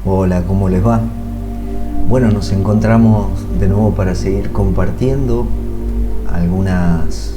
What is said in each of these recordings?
Hola, ¿cómo les va? Bueno, nos encontramos de nuevo para seguir compartiendo algunas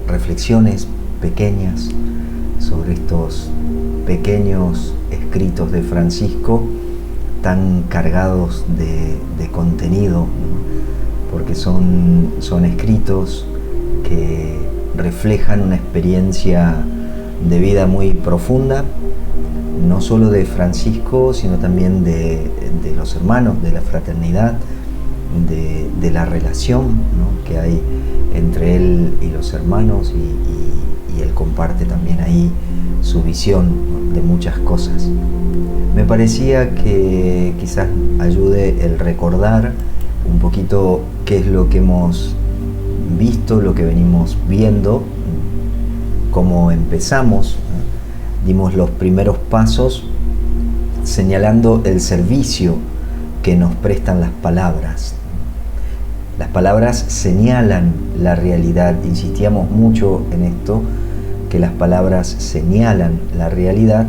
reflexiones pequeñas sobre estos pequeños escritos de Francisco tan cargados de contenido, ¿no? Porque son escritos que reflejan una experiencia de vida muy profunda, no solo de Francisco, sino también de los hermanos, de la fraternidad, de la relación, ¿no?, que hay entre él y los hermanos, y él comparte también ahí su visión, ¿no?, de muchas cosas. Me parecía que quizás ayude el recordar un poquito qué es lo que hemos visto, lo que venimos viendo, cómo empezamos, ¿no? Dimos los primeros pasos señalando el servicio que nos prestan las palabras. Las palabras señalan la realidad. Insistíamos mucho en esto, que las palabras señalan la realidad,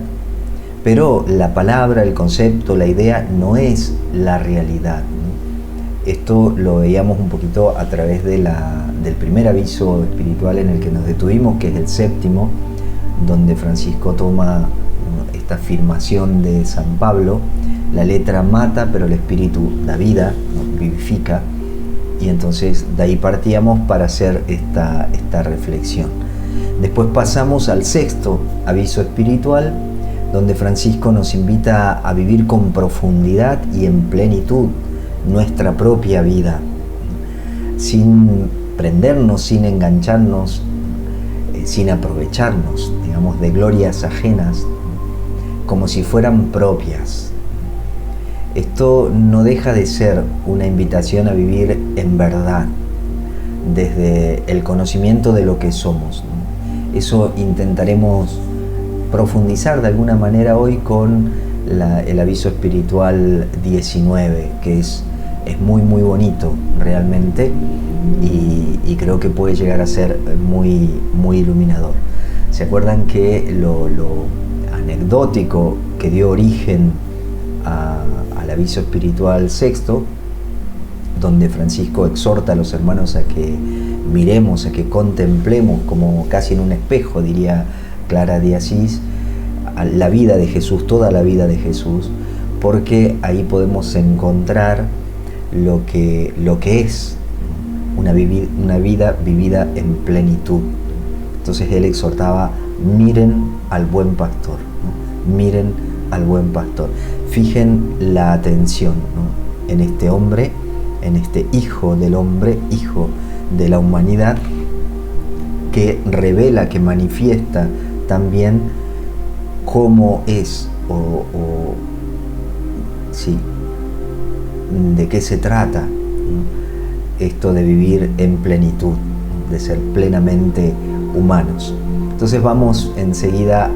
pero la palabra, el concepto, la idea no es la realidad, ¿no? Esto lo veíamos un poquito a través del primer aviso espiritual en el que nos detuvimos, que es el séptimo, donde Francisco toma esta afirmación de San Pablo: la letra mata, pero el espíritu da vida, ¿no?, vivifica. Y entonces de ahí partíamos para hacer esta reflexión. Después pasamos al sexto aviso espiritual, donde Francisco nos invita a vivir con profundidad y en plenitud nuestra propia vida, sin prendernos, sin engancharnos, sin aprovecharnos, digamos, de glorias ajenas, como si fueran propias. Esto no deja de ser una invitación a vivir en verdad, desde el conocimiento de lo que somos, ¿no? Eso intentaremos profundizar de alguna manera hoy con el aviso espiritual 19, que es muy muy bonito realmente, y creo que puede llegar a ser muy, muy iluminador. ¿Se acuerdan que lo anecdótico que dio origen al aviso espiritual sexto, donde Francisco exhorta a los hermanos a que miremos, a que contemplemos, como casi en un espejo, diría Clara de Asís, la vida de Jesús, toda la vida de Jesús, porque ahí podemos encontrar lo que es una vida vivida en plenitud. Entonces él exhortaba: miren al buen pastor, ¿no? Miren al buen pastor. Fijen la atención, ¿no?, en este hombre, en este hijo del hombre, hijo de la humanidad, que revela, que manifiesta también cómo es, de qué se trata, ¿no?, esto de vivir en plenitud, de ser plenamente humanos. Entonces vamos enseguida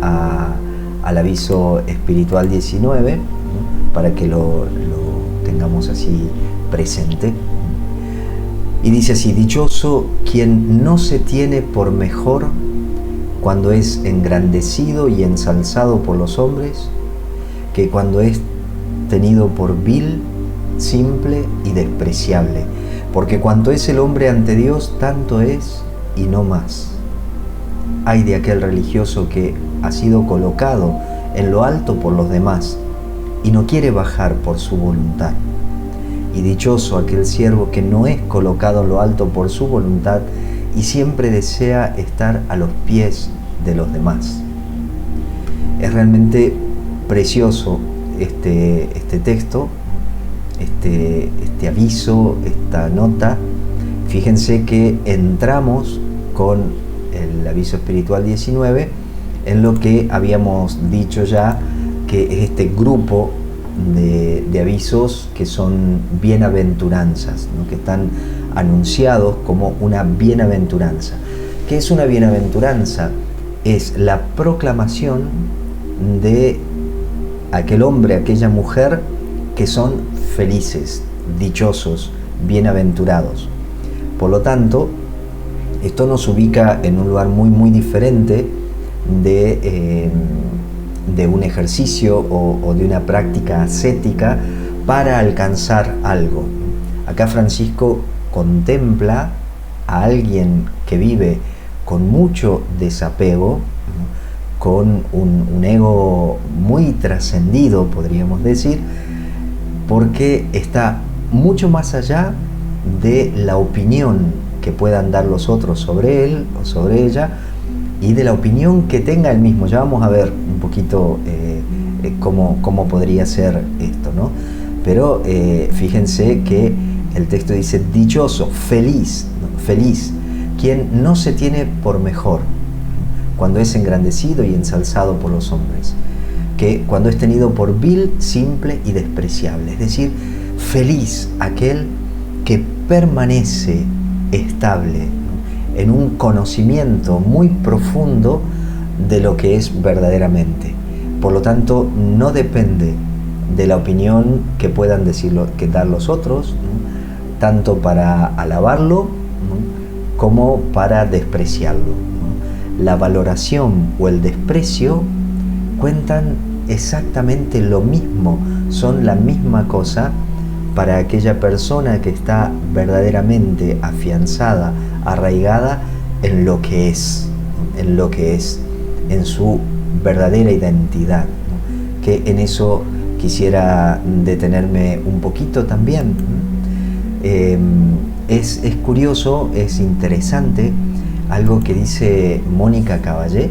al aviso espiritual 19, ¿no?, para que lo tengamos así presente. Y dice así: dichoso quien no se tiene por mejor cuando es engrandecido y ensalzado por los hombres, que cuando es tenido por vil, simple y despreciable, porque cuanto es el hombre ante Dios, tanto es y no más. Ay de aquel religioso que ha sido colocado en lo alto por los demás y no quiere bajar por su voluntad. Y dichoso aquel siervo que no es colocado en lo alto por su voluntad y siempre desea estar a los pies de los demás. Es realmente precioso este texto, este aviso, esta nota. Fíjense que entramos con el aviso espiritual 19 en lo que habíamos dicho ya, que es este grupo de avisos que son bienaventuranzas, ¿no?, que están anunciados como una bienaventuranza. ¿Qué es una bienaventuranza? Es la proclamación de aquel hombre, aquella mujer que son felices, dichosos, bienaventurados. Por lo tanto, esto nos ubica en un lugar muy muy diferente de un ejercicio o de una práctica ascética para alcanzar algo. Acá Francisco contempla a alguien que vive con mucho desapego, con un ego muy trascendido, podríamos decir, porque está mucho más allá de la opinión que puedan dar los otros sobre él o sobre ella y de la opinión que tenga él mismo. Ya vamos a ver un poquito cómo podría ser esto, ¿no? Pero fíjense que el texto dice: dichoso, feliz, ¿no? Feliz, quien no se tiene por mejor, cuando es engrandecido y ensalzado por los hombres, que cuando es tenido por vil, simple y despreciable. Es decir, feliz aquel que permanece estable, ¿no?, en un conocimiento muy profundo de lo que es verdaderamente. Por lo tanto, no depende de la opinión que puedan que dar los otros, ¿no?, tanto para alabarlo, ¿no?, como para despreciarlo, ¿no? La valoración o el desprecio cuentan exactamente lo mismo, son la misma cosa para aquella persona que está verdaderamente afianzada, arraigada en lo que es, en su verdadera identidad, ¿no? Que en eso quisiera detenerme un poquito también. Es curioso, es interesante algo que dice Mónica Caballé,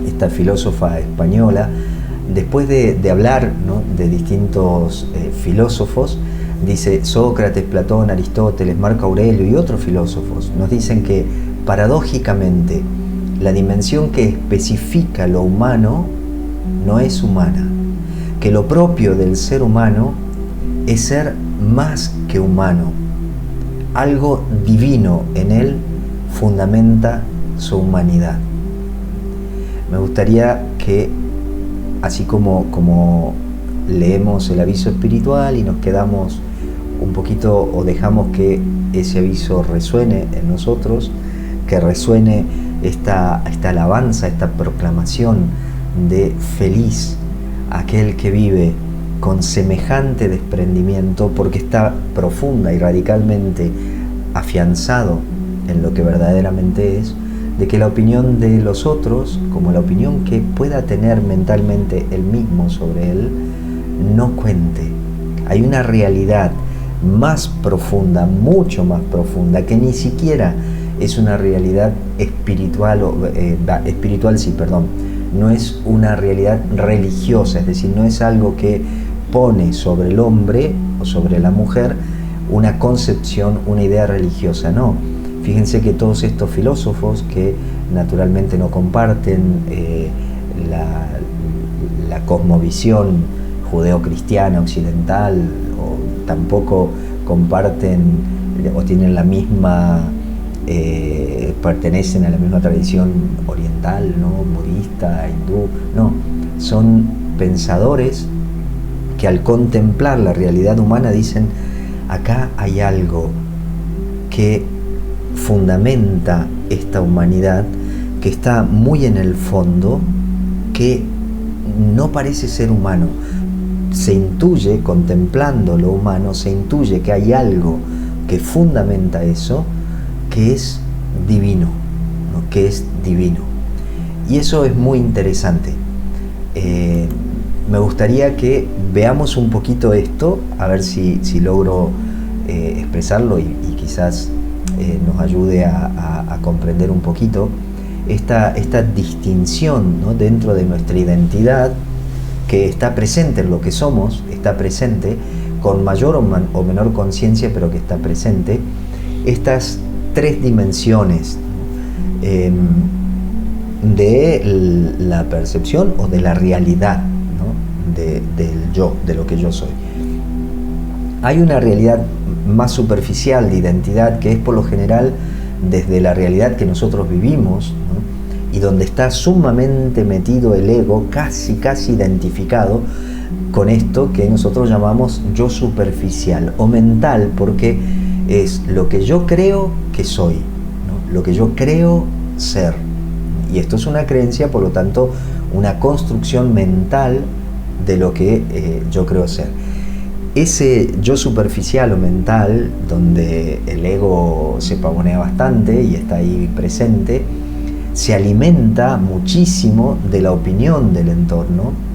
esta filósofa española, después de hablar, ¿no?, de distintos filósofos. Dice: Sócrates, Platón, Aristóteles, Marco Aurelio y otros filósofos nos dicen que paradójicamente la dimensión que especifica lo humano no es humana, que lo propio del ser humano es ser más que humano. Algo divino en él fundamenta su humanidad. Me gustaría que, así como leemos el aviso espiritual y nos quedamos un poquito o dejamos que ese aviso resuene en nosotros, que resuene esta alabanza, esta proclamación de feliz aquel que vive con semejante desprendimiento, porque está profunda y radicalmente afianzado en lo que verdaderamente es, de que la opinión de los otros, como la opinión que pueda tener mentalmente él mismo sobre él, no cuente. Hay una realidad más profunda, mucho más profunda, que ni siquiera es una realidad espiritual, no es una realidad religiosa, es decir, no es algo que pone sobre el hombre o sobre la mujer una concepción, una idea religiosa, no. Fíjense que todos estos filósofos que naturalmente no comparten la cosmovisión judeocristiana occidental, o tampoco comparten o tienen la misma, pertenecen a la misma tradición oriental, ¿no?, budista, hindú, no, son pensadores que al contemplar la realidad humana dicen: acá hay algo que fundamenta esta humanidad, que está muy en el fondo, que no parece ser humano. Se intuye, contemplando lo humano, se intuye que hay algo que fundamenta eso, que es divino, ¿no?, que es divino. Y eso es muy interesante. Me gustaría que veamos un poquito esto, a ver si logro expresarlo y quizás nos ayude a comprender un poquito esta distinción, ¿no?, dentro de nuestra identidad, que está presente en lo que somos, está presente con mayor o menor conciencia, pero que está presente. Estas tres dimensiones de la percepción o de la realidad, ¿no?, del yo, de lo que yo soy. Hay una realidad más superficial de identidad, que es por lo general desde la realidad que nosotros vivimos, ¿no?, y donde está sumamente metido el ego, casi identificado con esto que nosotros llamamos yo superficial o mental, porque es lo que yo creo que soy, ¿no?, lo que yo creo ser. Y esto es una creencia, por lo tanto, una construcción mental de lo que yo creo ser. Ese yo superficial o mental, donde el ego se pavonea bastante y está ahí presente, se alimenta muchísimo de la opinión del entorno, ¿no?,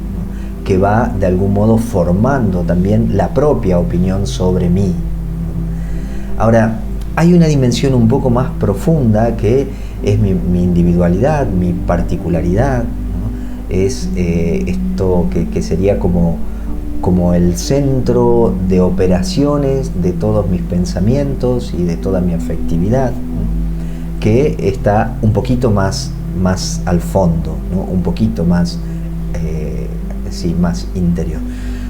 que va de algún modo formando también la propia opinión sobre mí. Ahora, hay una dimensión un poco más profunda que es mi individualidad, mi particularidad, ¿no? Es esto que sería como el centro de operaciones de todos mis pensamientos y de toda mi afectividad, ¿no?, que está un poquito más al fondo, ¿no?, un poquito más, más interior.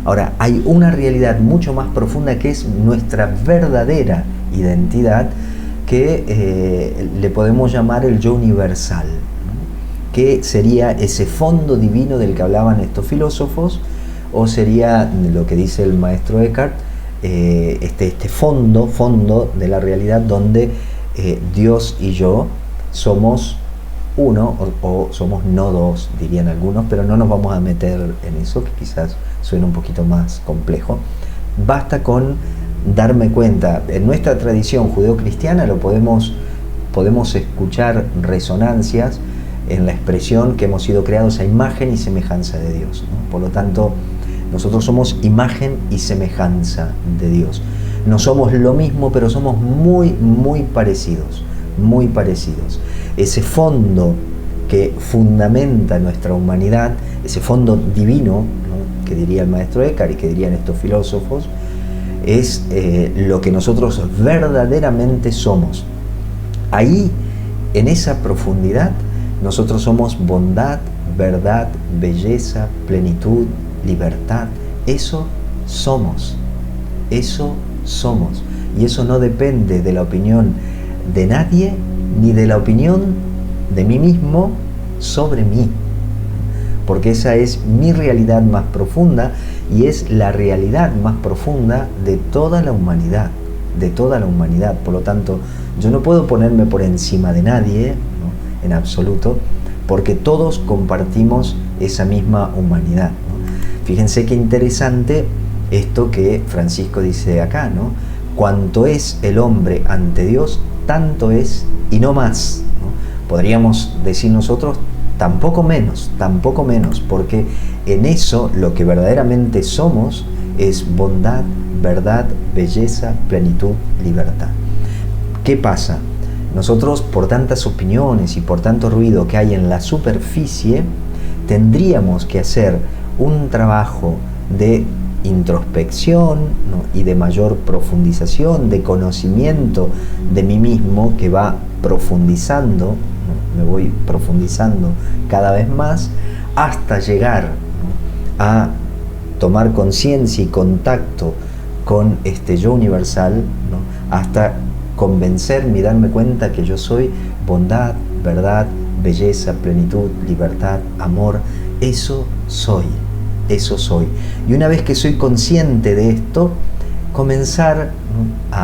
Ahora, hay una realidad mucho más profunda que es nuestra verdadera identidad, que le podemos llamar el yo universal, ¿no?, que sería ese fondo divino del que hablaban estos filósofos, o sería lo que dice el maestro Eckhart, este fondo de la realidad donde Dios y yo somos uno, o somos no dos, dirían algunos, pero no nos vamos a meter en eso, que quizás suena un poquito más complejo. Basta con darme cuenta, en nuestra tradición judeocristiana podemos escuchar resonancias en la expresión que hemos sido creados a imagen y semejanza de Dios, ¿no? Por lo tanto, nosotros somos imagen y semejanza de Dios. No somos lo mismo, pero somos muy, muy parecidos, muy parecidos. Ese fondo que fundamenta nuestra humanidad, ese fondo divino, ¿no?, que diría el maestro Eckhart y que dirían estos filósofos, es lo que nosotros verdaderamente somos. Ahí, en esa profundidad, nosotros somos bondad, verdad, belleza, plenitud, libertad. Eso somos. Eso somos. Y eso no depende de la opinión de nadie, ni de la opinión de mí mismo sobre mí. Porque esa es mi realidad más profunda y es la realidad más profunda de toda la humanidad. De toda la humanidad. Por lo tanto, yo no puedo ponerme por encima de nadie, ¿no?, en absoluto, porque todos compartimos esa misma humanidad, ¿no? Fíjense qué interesante esto que Francisco dice acá, ¿no? Cuanto es el hombre ante Dios, tanto es y no más, ¿no? Podríamos decir nosotros tampoco menos, porque en eso lo que verdaderamente somos es bondad, verdad, belleza, plenitud, libertad. ¿Qué pasa? Nosotros, por tantas opiniones y por tanto ruido que hay en la superficie, tendríamos que hacer un trabajo de introspección, ¿no?, y de mayor profundización, de conocimiento de mí mismo, que va profundizando, ¿no?, me voy profundizando cada vez más hasta llegar, ¿no?, a tomar conciencia y contacto con este yo universal, ¿no?, hasta convencerme y darme cuenta que yo soy bondad, verdad, belleza, plenitud, libertad, amor. Eso soy, eso soy. Y una vez que soy consciente de esto, comenzar, ¿no?,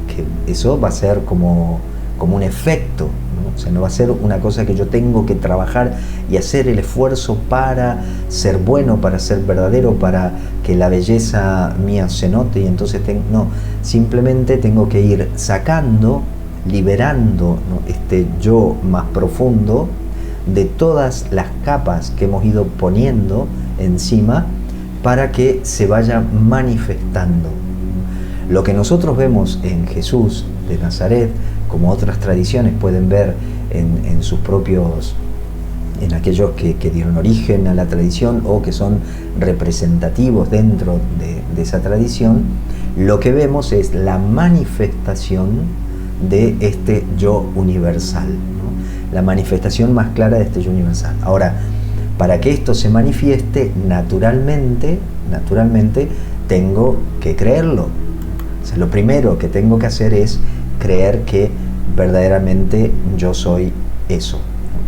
que eso va a ser como un efecto, ¿no? O sea, no va a ser una cosa que yo tengo que trabajar y hacer el esfuerzo para ser bueno, para ser verdadero, para que la belleza mía se note y entonces no, simplemente tengo que ir sacando, liberando, ¿no?, este yo más profundo de todas las capas que hemos ido poniendo encima para que se vaya manifestando. Lo que nosotros vemos en Jesús de Nazaret, como otras tradiciones pueden ver en sus propios, en aquellos que dieron origen a la tradición o que son representativos dentro de esa tradición, lo que vemos es la manifestación de este yo universal, ¿no?, la manifestación más clara de este yo universal. Ahora, para que esto se manifieste, naturalmente tengo que creerlo. O sea, lo primero que tengo que hacer es creer que verdaderamente yo soy eso.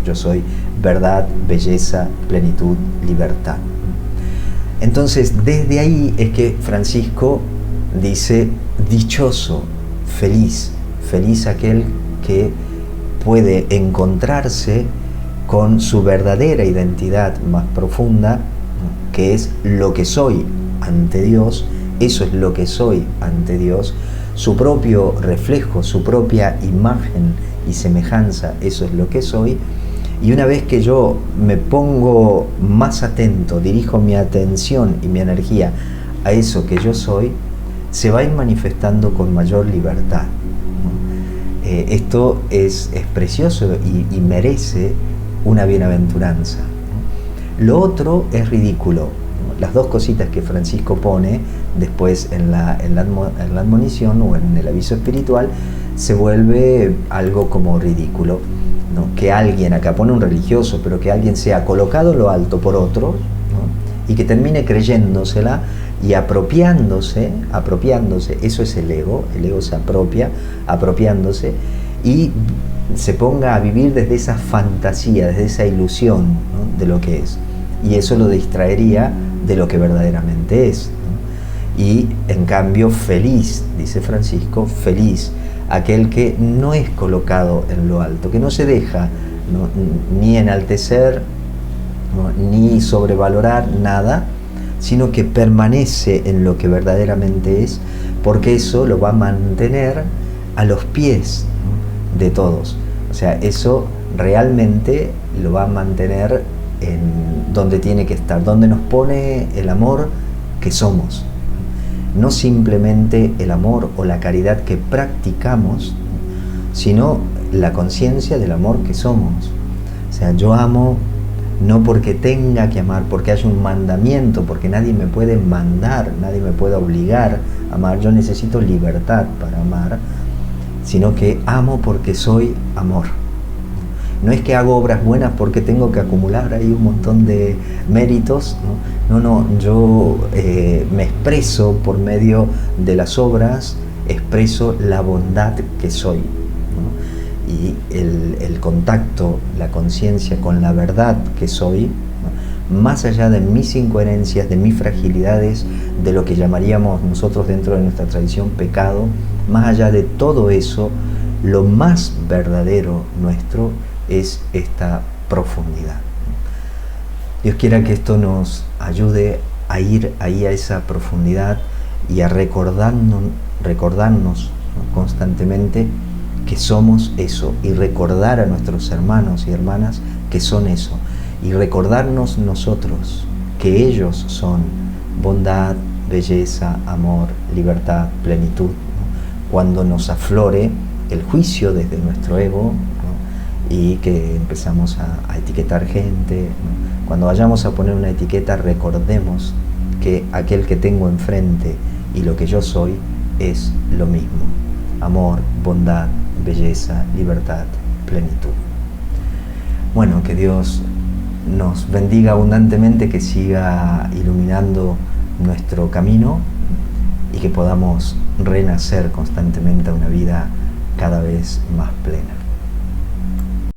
Yo soy verdad, belleza, plenitud, libertad. Entonces, desde ahí es que Francisco dice: dichoso, feliz aquel que puede encontrarse con su verdadera identidad más profunda, que es lo que soy ante Dios. Eso es lo que soy ante Dios, su propio reflejo, su propia imagen y semejanza, eso es lo que soy. Y una vez que yo me pongo más atento, dirijo mi atención y mi energía a eso que yo soy, se va a ir manifestando con mayor libertad. Esto es precioso y merece una bienaventuranza. Lo otro es ridículo. Las dos cositas que Francisco pone después en la admonición o en el aviso espiritual, se vuelve algo como ridículo, ¿no? Que alguien, acá pone un religioso, pero que alguien sea colocado en lo alto por otro, ¿no? Y que termine creyéndosela y apropiándose, eso es el ego se apropia, apropiándose, y se ponga a vivir desde esa fantasía, desde esa ilusión, ¿no? De lo que es. Y eso lo distraería de lo que verdaderamente es, ¿no? Y en cambio, feliz, dice Francisco, feliz aquel que no es colocado en lo alto, que no se deja, ¿no? Ni enaltecer, ¿no? Ni sobrevalorar nada, sino que permanece en lo que verdaderamente es, porque eso lo va a mantener a los pies, ¿no? De todos. O sea, eso realmente lo va a mantener en donde tiene que estar, donde nos pone el amor que somos. No simplemente el amor o la caridad que practicamos, sino la conciencia del amor que somos. O sea, yo amo no porque tenga que amar, porque haya un mandamiento, porque nadie me puede mandar, nadie me puede obligar a amar. Yo necesito libertad para amar, sino que amo porque soy amor. No es que hago obras buenas porque tengo que acumular ahí un montón de méritos, no, yo me expreso por medio de las obras, expreso la bondad que soy, ¿no? Y el contacto, la conciencia con la verdad que soy, ¿no? Más allá de mis incoherencias, de mis fragilidades, de lo que llamaríamos nosotros dentro de nuestra tradición pecado, más allá de todo eso, lo más verdadero nuestro es esta profundidad. Dios quiera que esto nos ayude a ir ahí a esa profundidad y a recordarnos, ¿no? Constantemente que somos eso, y recordar a nuestros hermanos y hermanas que son eso, y recordarnos nosotros que ellos son bondad, belleza, amor, libertad, plenitud, ¿no? Cuando nos aflore el juicio desde nuestro ego, y que empezamos a etiquetar gente, ¿no? Cuando vayamos a poner una etiqueta, recordemos que aquel que tengo enfrente y lo que yo soy es lo mismo: amor, bondad, belleza, libertad, plenitud. Bueno, que Dios nos bendiga abundantemente, que siga iluminando nuestro camino y que podamos renacer constantemente a una vida cada vez más plena.